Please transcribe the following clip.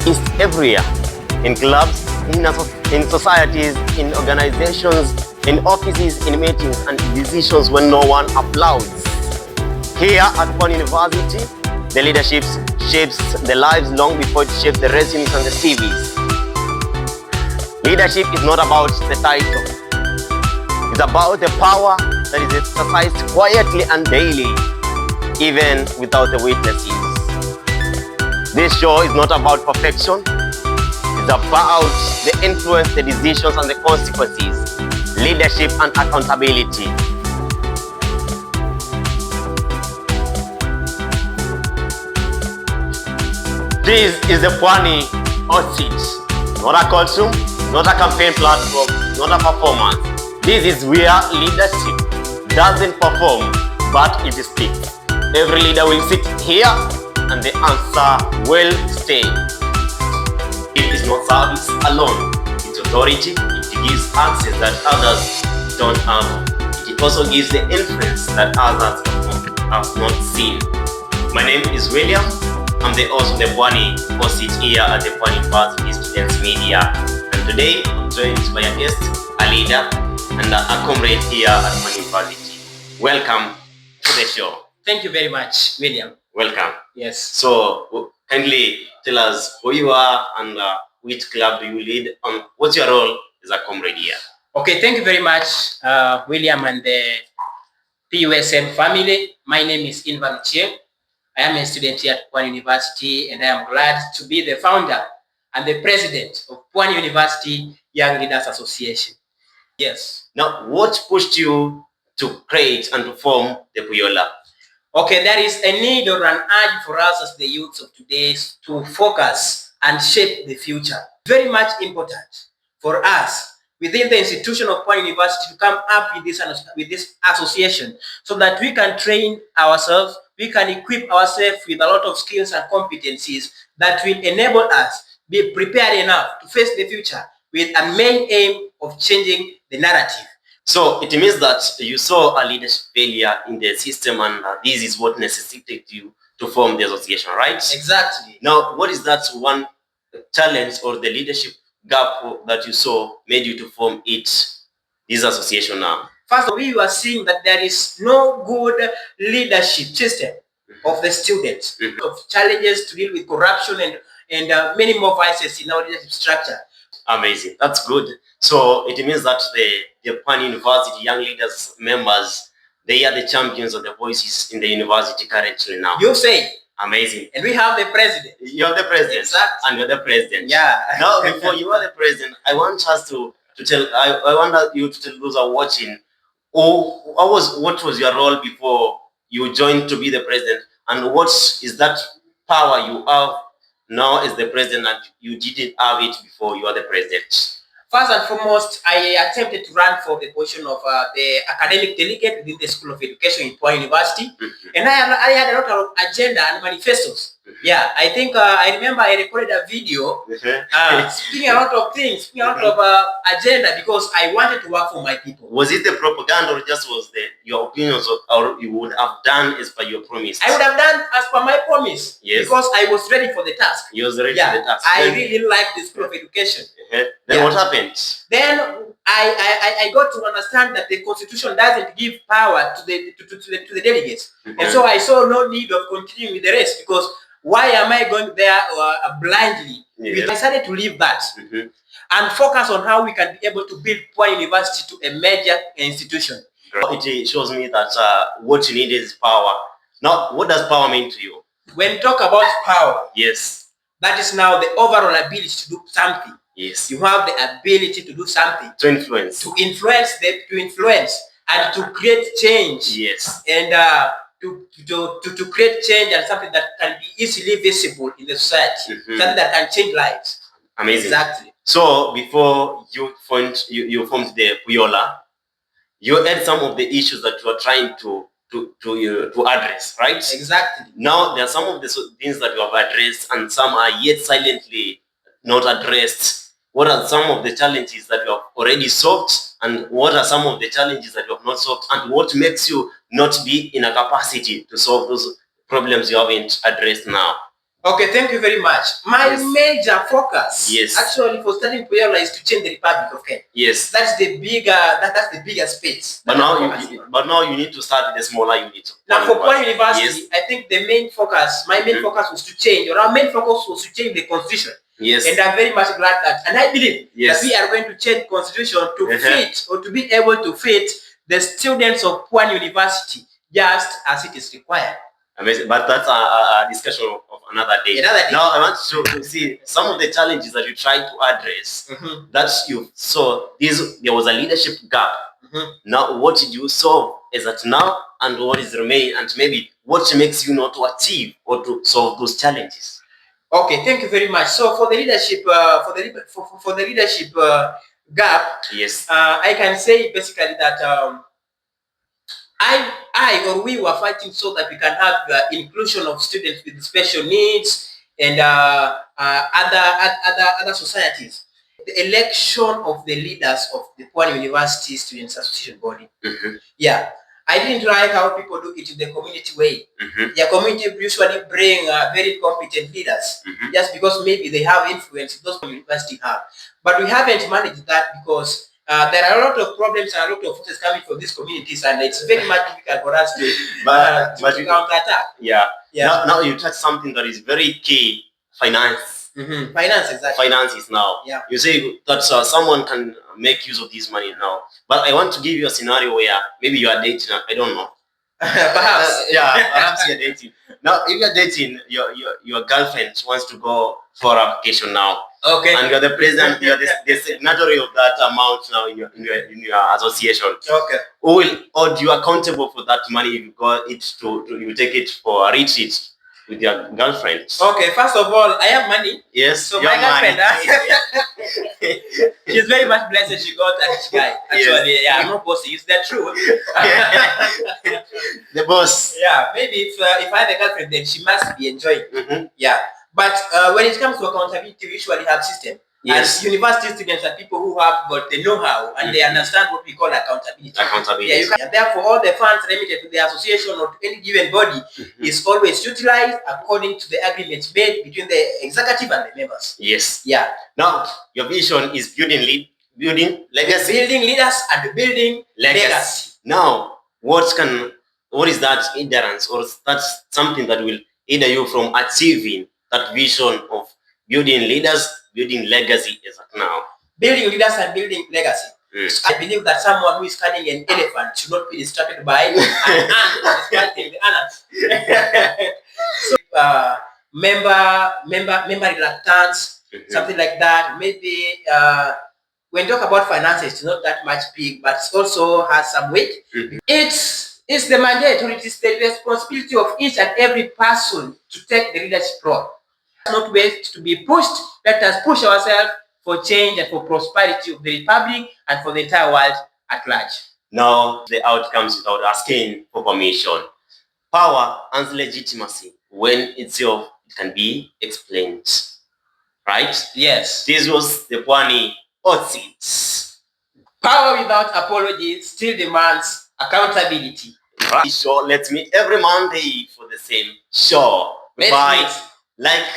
is everywhere. In clubs, in societies, in organizations, in offices, in meetings, and decisions when no one applauds. Here at Pwani University, the leadership shapes the lives long before it shapes the resumes and the CVs. Leadership is not about the title. It's about the power that is exercised quietly and daily, even without the witnesses. This show is not about perfection. It's about the influence, the decisions, and the consequences, leadership and accountability. This is the Pwani hot seat. Not a courtroom, not a campaign platform, not a performance. This is where leadership doesn't perform, but it speaks. Every leader will sit here and the answer will stay. It is not service alone. It's authority. It gives access that others don't have. It also gives the influence that others have not seen. My name is William. I'm the host of the Pwani hot seat here at the Pwani University Students Media. And today I'm joined by a guest, a leader, and a comrade here at Pwani University. Welcome to the show. Thank you very much, William. Welcome. Yes. So kindly tell us who you are and which club do you lead, and what's your role as a comrade here? Okay, thank you very much, William and the PUSM family. My name is Invan Chieng. I am a student here at Pwani University, and I am glad to be the founder and the president of Pwani University Young Leaders Association. Yes. Now, what pushed you to create and to form the Puyola? Okay, there is a need or an urge for us as the youths of today to focus and shape the future. Very much important for us within the institution of Pwani University to come up with this association so that we can train ourselves, we can equip ourselves with a lot of skills and competencies that will enable us be prepared enough to face the future with a main aim of changing the narrative. So it means that you saw a leadership failure in the system, and this is what necessitated you to form the association, right? Exactly. Now, what is that one challenge or the leadership gap that you saw made you to form this association now? First, we were seeing that there is no good leadership system of the students, of challenges to deal with corruption and many more vices in our leadership structure. Amazing. That's good. So it means that the Pwani University Young Leaders members, they are the champions of the voices in the university currently now. You say. Amazing. And we have the president. You're the president. Exactly. And you're the president. Yeah. Now, before you are the president, I want us to tell, I want you to tell those who are watching, what was your role before you joined to be the president, and what is that power you have now as the president and you didn't have it before you are the president? First and foremost, I attempted to run for the position of the academic delegate within the School of Education in Pwani University. And I had a lot of agenda and manifestos. Yeah, I think I remember I recorded a video speaking a lot of things, speaking a lot of agenda because I wanted to work for my people. Was it the propaganda or just was your opinions or you would have done as per your promise? I would have done as per my promise. Yes. Because I was ready for the task. You was ready for the task. I really liked the School of Education. Then what happened? Then I got to understand that the Constitution doesn't give power to the delegates. And so I saw no need of continuing with the rest because why am I going there blindly? I decided to leave that and focus on how we can be able to build Pwani University to a major institution. It shows me that what you need is power. Now, what does power mean to you? When you talk about power, yes, that is now the overall ability to do something. Yes, you have the ability to do something. To influence. To influence and to create change. Yes. And to create change and something that can be easily visible in the society, something that can change lives. Amazing. Exactly. So before you formed the Puyola, you had some of the issues that you were trying to address, right? Exactly. Now there are some of the things that you have addressed, and some are yet silently not addressed. What are some of the challenges that you have already solved, and what are some of the challenges that you have not solved, and what makes you not be in a capacity to solve those problems you haven't addressed now? Okay, thank you very much. My major focus, actually, for starting Pwani is to change the Republic of Kenya. Yes. That's the bigger space. But now you need to start with the smaller unit. Now for Pwani University, I think the main focus, my main focus was to change, or our main focus was to change the constitution. Yes. And I'm very much glad that, and I believe that we are going to change the constitution to fit, or to be able to fit the students of Pwani University just as it is required. Amazing. But that's a discussion of another day. Now I want to see some of the challenges that you try to address. That you saw there was a leadership gap. Now what did you solve is that now, and what is remaining, and maybe what makes you not to achieve or to solve those challenges? Okay, thank you very much. So for the leadership, for the leadership gap, yes, I can say basically that we were fighting so that we can have inclusion of students with special needs and other societies. The election of the leaders of the Pwani University Students Association body. Yeah, I didn't like how people do it in the community way. The community usually bring very competent leaders just because maybe they have influence those universities have. But we haven't managed that because there are a lot of problems and a lot of forces coming from these communities, and it's very much difficult for us to counterattack. Yeah. Now you touch something that is very key: finance. Finances. Finances now. Yeah. You say that someone can make use of this money now, but I want to give you a scenario where maybe you are dating. I don't know. Perhaps. Perhaps you're dating. Now, if you're dating, your girlfriend wants to go for a vacation now. Okay. And you're the president, you're the signatory of that amount now in your association. Okay. Who will hold you accountable for that money if you got it you take it for a retreat with your girlfriend? Okay, first of all, I have money. Yes. So my girlfriend, she's very much blessed. She got a rich guy. Actually, I'm not bossy. It's the truth. The boss. Yeah, maybe if I have a girlfriend, then she must be enjoying. Yeah. But when it comes to accountability, we usually have system. Yes. And university students are people who have got the know-how and they understand what we call accountability. Yeah, and therefore, all the funds remitted to the association or to any given body is always utilized according to the agreements made between the executive and the members. Yes. Yeah. Now, your vision is building legacy. Building leaders and building legacy. Now, what is that hindrance, or that's something that will hinder you from achieving that vision of building leaders, building legacy as of now? Building leaders and building legacy. I believe that someone who is carrying an elephant should not be distracted by an ant that is fighting the ants. So, member reluctance, something like that. Maybe when you talk about finances, it's not that much big, but it also has some weight. It's the mandate, or it is the responsibility of each and every person to take the leadership role. Not wait to be pushed. Let us push ourselves for change and for prosperity of the republic and for the entire world at large. Now, the outcomes without asking for permission. Power and legitimacy, when itself it can be explained. Right? Yes. This was the Pwani hot seats. Power without apology still demands accountability. Right. So let's meet every Monday for the same show. Bye. Like